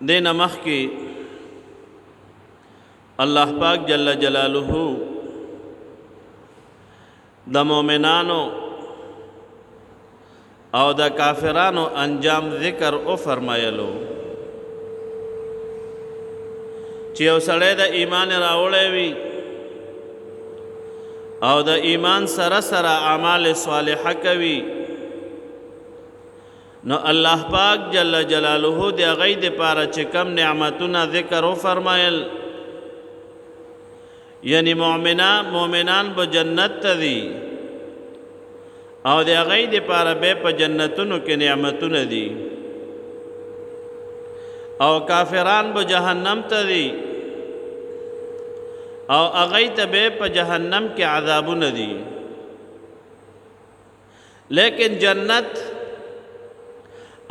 دین مخ کی الله پاک جل جلاله د مؤمنانو او د کافرانو انجام ذکر او فرمایلو چې یو سړی د ایمان راوړی وي او د ایمان سره سره اعمال صالحه کوي نو الله پاک جل جلاله د هغې دپاره چې کم نعمتونه ذکر او فرمایل یعنی مؤمنان به جنت ته دي او د هغې دپاره به په جنتونو کې نعمتونه دي او کافران به جهنم ته دي او هغې ته به په جهنم کې عذابونه دي لیکن جنت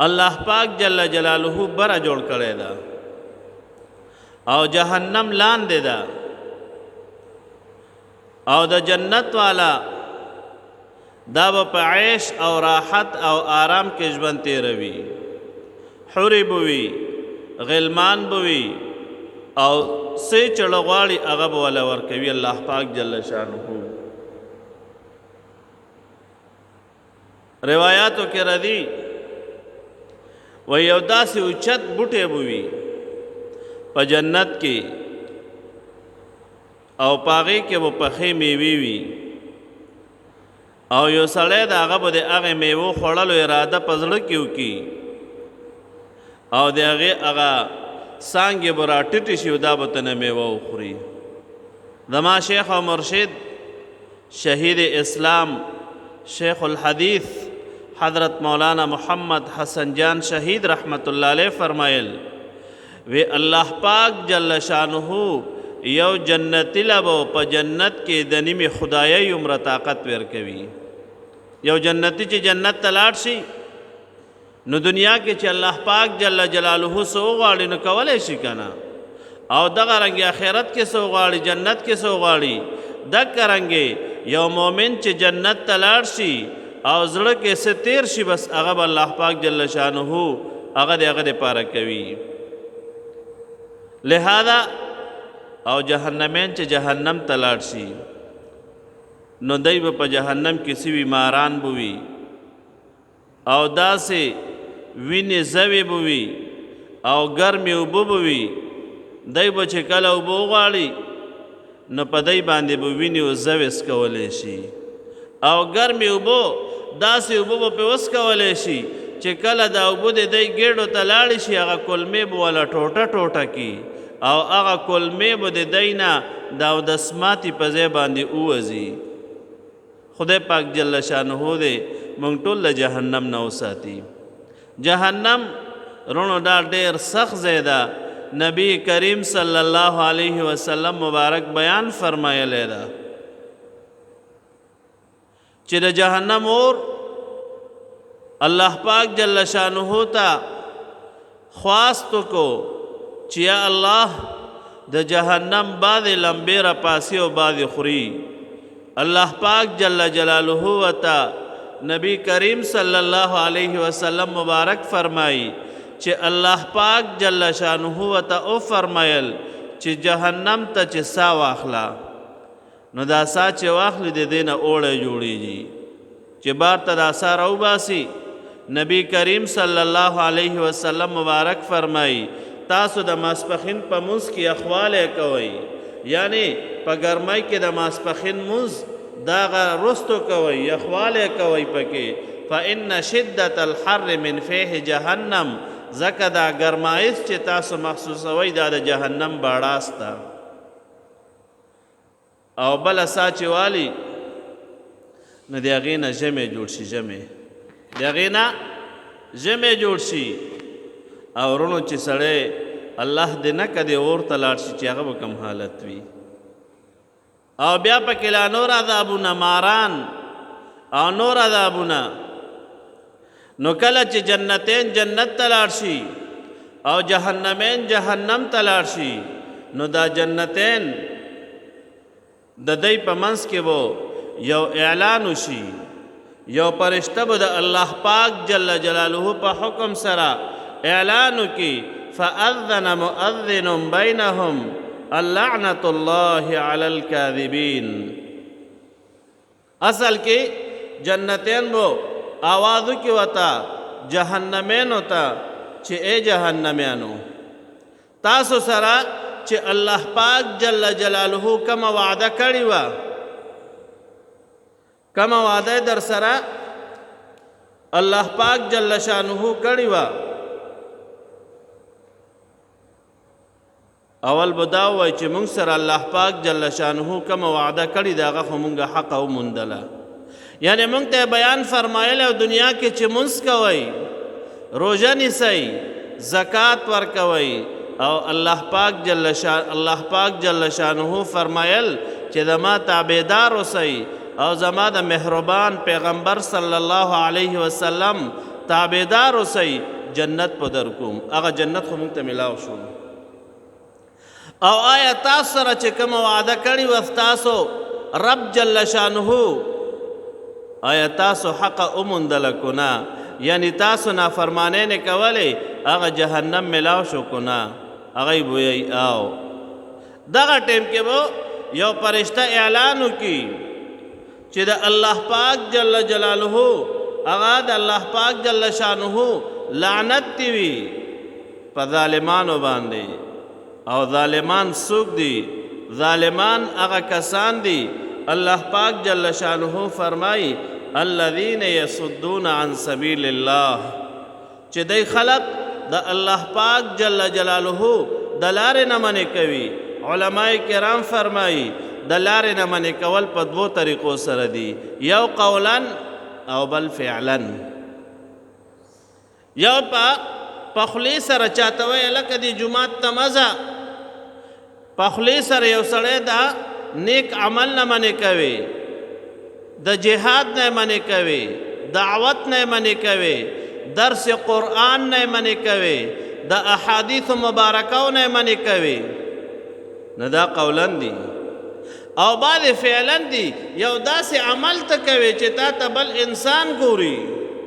الله پاک جل جلاله بره جوړ کړی ده او جهنم لاندې ده او د جنت والا دا به په عیش او راحت او آرام کې ژوند تیروي حورې به وي غلمان به وي او څه چړه غواړي هغه به وله ورکوي الله پاک جل شانه روایاتو کې راځي و یو داسې اوچت بوټی به وي په جنت کې او په هغې کې به پخې میوې وي او یو سړی د هغه به د هغې میوو خوړلو اراده په زړه کې وکړي او د هغې هغه څانګې به راټیټې شي او دا به تنه میوه وخوري زما شیخ او مرشد شهید اسلام شیخ الحدیث حضرت مولانا محمد حسن جان شهید رحمت الله علیه فرمایل وی الله پاک جل شانه یو جنتی لبو په جنت کې د نیمې خدایي عمره طاقت ورکوي یو جنتی چې جنت ته لاړ شي نو دنیا کې چې الله پاک جل جلاله څه وغواړي نو کولی شي که نه او دغه رنګې آخرت کې څه وغواړي جنت کې څه وغواړي دغه رنګې یو مؤمن چې جنت ته لاړ شي او زړه کې څه تیر شي بس هغه به الله پاک جل شانه هغه د هغه دپاره کوي لہذا او جهنمین چې جهنم ته لاړ شي نو دی به په جهنم کې سوي ماران به وي او داسې وینې زوې به وي او ګرمې اوبه به وي دی به چې کله اوبه وغواړي نو په دی باندې به وینې او زوې څکولی شي او ګرمې اوبه داسې اوبه به پرې وڅکولی شي چې کله دا اوبه د دی ګېډو ته لاړې شي هغه کلمې به وله ټوټه ټوټه کي او هغه کلمې به د دی نه د اودسماتي په ځای باندې ووځي خدای پاک جل شانه دی مونږ ټول له جهنم نه وساتي جهنم رونو دا ډېر سخت ځای ده نبی کریم صلی الله علیه وسلم مبارک بیان فرمایلی ده چې د جهنم اور الله پاک جل شانه ته خواست کو چې یا الله د جهنم بعضې لمبې راپاسي او بعضې خوري الله پاک جل جلاله وته نبی کریم صلی الله علیه وسلم مبارک فرمایی چې الله پاک جل شانه وته او فرمایل چې جهنم ته چې سا واخلا نو دا سا چې واخلي د دې نه اوړی جوړیږي چې بار ته دا سا راوباسي نبی کریم صلی الله علیه وسلم مبارک فرمایی تاسو د ماسپخین په منځ کې اخوالی کوئ یعنی په ګرمۍ کې د ماسپخین منځ دغه رستو کوئ یخوالی کوئ پکې فإن شدة الحر من فیح جهنم ځکه دا ګرمایش چې تاسو محسوسوئ دا د جهنم باړاس ده او بله سا چې والي نو د هغې نه ژمی جوړ شي ژمی د هغې نه ژمی جوړ شي او ورونو چې سړی الله دې نه کدې اور ته لاړ شي چې هغه به کوم حالت وي او بیا پکې لا نور عذابونه ماران او نور عذابونه نو کله چې جنتین جنت ته لاړ شي او جهنمین جهنم ته لاړ شي نو دا جنتین د دی په منځ کې به یو اعلان وشي یو فرشته به د الله پاک جل جلاله په حکم سره اعلان وکړي فأذن مؤذن بينهم اللعنة الله على الكاذبين. اصل کې جنتین بو آوازو کی وتا جهنمینو ته چې اے جهنميانو تاسو سره چې الله پاک جل جلاله کوم وعده کړی و، کوم وعده در سره الله پاک جل شانه کړی و، اول بداو وای چې موږ سره الله پاک جل شانه کوم وعده کړی دا غو موږ حق او مندله. یعنی موږ ته بیان فرمایل او دنیا کې چې مونږ کوي، روزه نیسئ، زکات ورکوي، او الله پاک جل شانه فرمایل چې زما تابعدار اوسئ او زما د مهربان پیغمبر صلی الله علیه وسلم تابعدار اوسئ، جنت په درکوم. هغه جنت خو موږ ته ملاو شو. او آیا تاسو سره چې کوم وعده کړی و تاسو رب جل شانه، آیا تاسو حق اومندل کنا؟ یعنی تاسو نافرمانی نه کولی، هغه جهنم ملاو شو کنا؟ هغه وی او دغه ټیم کې به یو فرشته اعلان وکړي چې د الله پاک جل جلاله، هغه د الله پاک جل شانه لعنت دی وي په ظالمانو باندې. او ظالمان څوک دي؟ ظالمان هغه کسان دي الله پاک جل شانه فرمایي الذين يصدون عن سبيل الله، چې دای خلق د الله پاک جل جلاله د لارې نه منې کوي. علماء کرام فرمایي د لارې نه منې کول په دوو طریقو سره دي، یو قولا او بل فعلا. یو په خولې سره چاته وایي لکه د جومات ته مزه، په خولې سره یو سړی دا نیک عمل نه منې کوي، د جهاد نه منې کوي، دعوت نه منې کوي، درس قرآن نه منې کوي، د احادیث مبارکو نه منې کوي، نه دا قولا دي. او بعد فعلا دي، یو داسې عمل ته کوي چې تا ته بل انسان ګوري،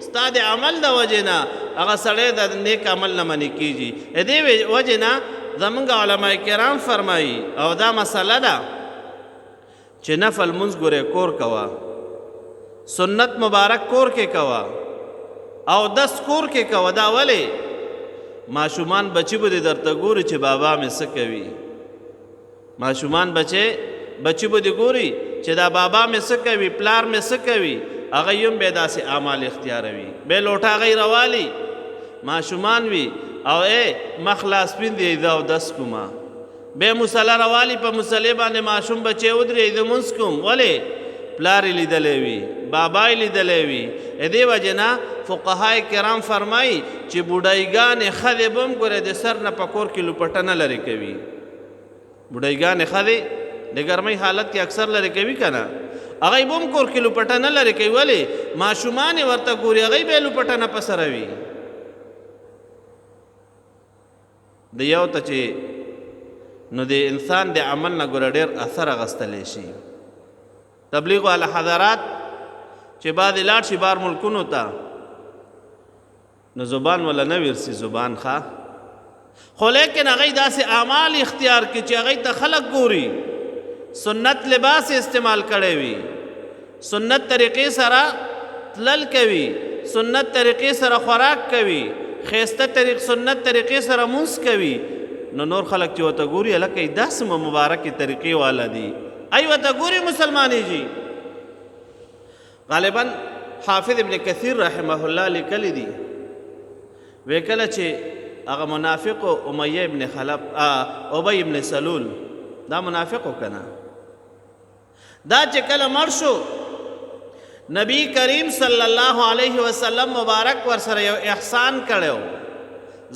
ستا د عمل د وجې نه هغه سړی د نیک عمل نه منې کېږي. دې وجې نه زمونږ علماء کرام فرمایي او دا مسله ده چې نفل منځ ګورې کور کوه، سنت مبارک کور کې کوه، او دس کور کې کوه. دا ولې؟ ماشومان بچی به دې درته ګوري چې بابا مې څه کوي، ماشومان بچی به دې ګوري چې دا بابا مې څه کوي، پلار مې څه کوي. هغه هم به داسې اعمال اختیاروي، به لوټه هغه روالي ماشومان وي او مخلاص پین دی دا او دس کوما، به مصلی روالي په مصلی باندې ماشوم بچي ودرې د منځ کوم. ولې؟ پلار لیدلې وي، بابا لیدلې وي. دې وجه نه فقهای کرام فرمایي چې بوډایګانې ښځې به هم ګورې د سر نه په کور کې لوپټنه لرې کوي. بوډایګانې ښځې د ګرمۍ حالت کې اکثر لرې کوي که نه؟ هغوی به هم کور کې لوپټنه لرې کوي. ولې؟ ماشومان یې ورته ګوري، هغوی به یې لوپټنه په سره وي. د یو ته چې نو د انسان د عمل نه ګوره ډېر اثر اخیستلی شي. تبلیغ والا حضرات چې بعد لاړ شي بار ملکونو ته، نو زبان ولا نه ورسي زبان ښه، خو لیکن هغوی داسې اعمال اختیار کړي چې هغوی ته خلک ګوري. سنت لباس استعمال کړی وي، سنت طریقې سره تلل کوي، سنت طریقې سره خوراک کوي، خیسته سنت طریقې سره مونځ کوي. نو نور خلک چې ورته ګوري هلکه یې داسې مبارکې طریقې والا دي، ای ورته ګوري مسلمانېږي. غالبا حافظ ابن کثیر رحمه الله لیکلی دي، وی کله چې هغه منافقو امیه ابن خلف ابی ابن سلول، دا منافقو کنه، دا چې کله مړ شو نبی کریم صلی الله علیه وسلم مبارک ور سره یو احسان کړو.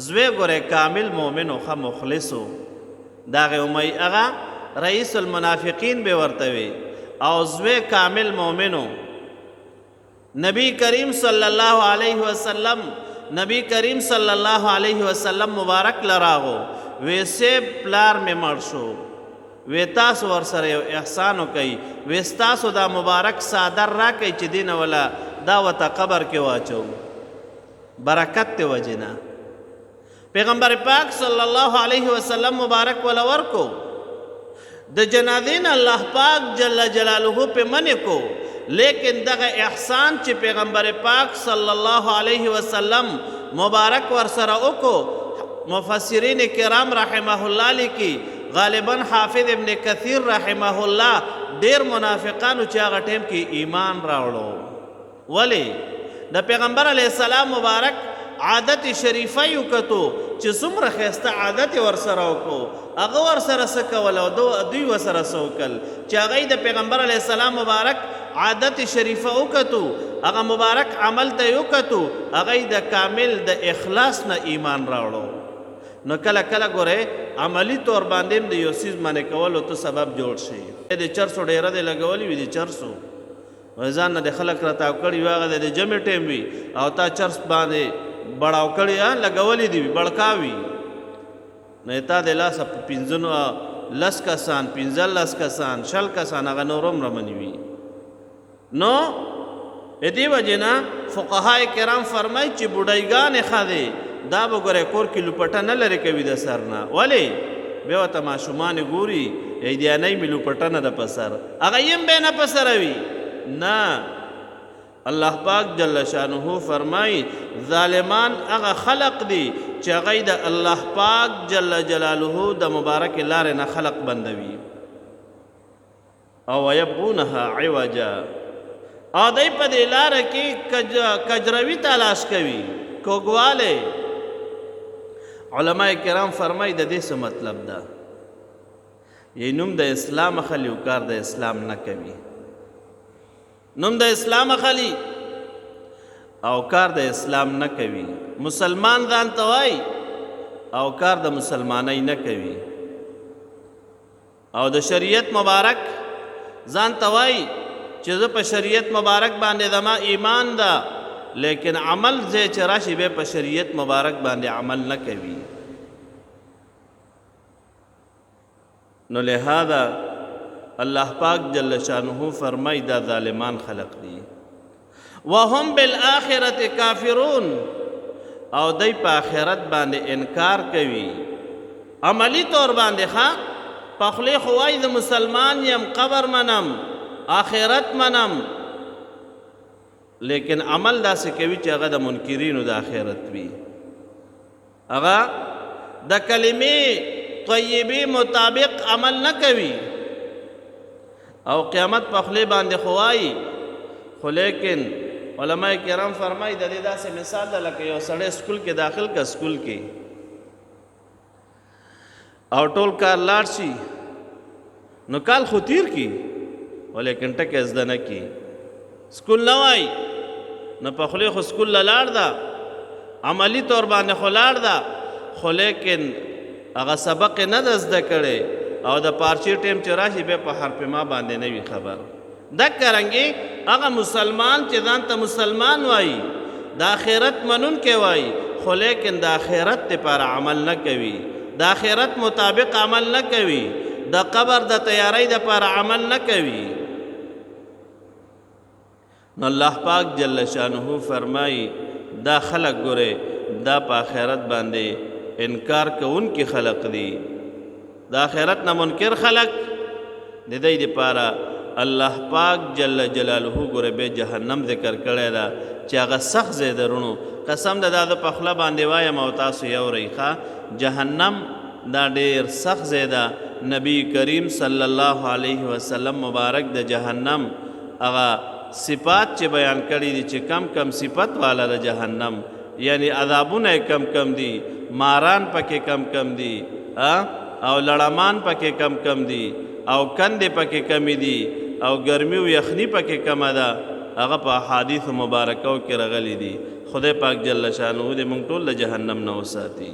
زوی ګوره کامل مؤمن او ښه مخلص و، دغه امیه هغه رئیس المنافقین به ورته وي، او زوی کامل مؤمن و. نبی کریم صلی الله علیه وسلم مبارک لراغو، ویسے پلار میں مړ شو، وی تاسو ور سره یو احسان وکئ، وی ستاسو دا مبارک صادر راکئ چې دینه ولا دا وته قبر کې واچو، برکت ته وجنه. پیغمبر پاک صلی الله علیه وسلم مبارک ولا ورکو د جنازین الله پاک جل جلاله په منع کو لیکن دغه احسان چې پیغمبر پاک صلی الله علیه وسلم مبارک ور سره وکړو مفسرین کرام رحمه الله لیکي غالبا حافظ ابن کثیر رحمه الله ډیر منافقانو چې هغه ټیم کې ایمان راوړو ولی د پیغمبر علیه السلام مبارک عادت شریفه یو کتو چې څومره ښایسته عادت ورسره وکړو هغه ورسره څه کول او دوی ورسره څه وکړل چې هغوی د پیغمبر علیه السلام مبارک عادت شریفه وکتو هغه مبارک عمل ته یې وکتو هغوی د کامل د اخلاص نه ایمان راوړو نو کله کله ګورئ عملي طور باندې هم د یو څیز منع کولو ته سبب جوړ شي د چرسو ډیره دې لګولي وي د چرسو ځان نه د خلک راتاو کړي وي هغه د جمع ټیم وي او تا چرس باندې بڑاو کړي لګولي دي وي بړکاوي نو تا د لاسه په 15 کسان 15 کسان 20 کسان هغه نور هم رمني وي نو دې وجې نه فقهای کرام فرمایي چې بوډایګانې ښځې دا به ګورئ کور کې لوپټه نه لرې کوي د سر نه ولې بیا ورته ماشومانې ګوري عیدیانۍ مې لوپټه نه ده په سر هغه یې هم بیا نه په سروي نه الله پاک جل شانه فرمای ظالمان هغه خلق دي چې هغه د الله پاک جل جلاله د مبارک لارې نه خلق بندوي او یبغونها عوجا او دی په دې لاره کې کجروي تلاش کوي کوږوالی علماء کرام فرمای د دې څه مطلب ده یې نوم د اسلام اخلي او کار د اسلام نه کوي نوم د اسلام اخلي او کار د اسلام نه کوي مسلمان ځان ته وایي او کار د مسلمانۍ نه کوي او د شریعت مبارک ځان ته وایي چې زه په شریعت مبارک باندې زما ایمان ده لیکن عمل زه چې راشي بیا په شریعت مبارک باندې عمل نه کوي نو لہذا الله پاک جل شانه فرمای دا ظالمان خلق دي وهم بالآخرة کافرون او دی په آخرت باندې انکار کوي عملی طور باندې ښه په خولې خو وایي د مسلمان یم قبر منم آخرت منم لیکن عمل داسې کوي چې هغه د منکرینو د آخرت وي هغه د کلمې طیبې مطابق عمل نه کوي او قیامت په خولې باندې خو وایي خو لیکن علماء کرام فرمایي د دې داسې مثال ده لکه یو سړی سکول کې داخل که سکول کې او ټول کار لاړ شي نو کال خو تیر کی ولیکن ټکې زده نه کی سکول نه وایي نو په خولې خو سکول له لاړ ده عملي طور باندې خو لاړ ده خو لیکن هغه سبق نه ده زده کړی او د پارچې ټیم چې راشي بیا په حرف ما باندې نه وي خبر دکه رنګې هغه مسلمان چې ځان ته مسلمان وایي د آخرت منونکی وایي خو لیکن د آخرت دپاره عمل نه کوي د آخرت مطابق عمل نه کوي د قبر د تیاری دپاره عمل نه کوي نو الله پاک جل شانه فرمایي دا خلق ګورئ دا په آخرت باندې انکار کوونکي خلق دي د آخرت نه منکر خلق د دې دپاره الله پاک جل جلاله ګوره به جهنم ذکر کړی ده چې هغه سخت ځای ده رونو قسم ده دا د پخله باندې وایم او تاسو یورئ ښه جهنم دا ډېر سخت ځای ده نبی کریم صلی الله علیه وسلم مبارک د جهنم هغه صفات چې بیان کړي دي چې کم کم صفت والا د جهنم یعنی عذابونه کم کم دي ماران پکې کم کم دي او لړمان پکې کم کم دي او کندې پکې کمی دي او ګرمي او یخني پکې کمه ده هغه په احادیث مبارکو کې راغلي دي خدای پاک جل شانه دې موږ ټول له جهنم نه وساتي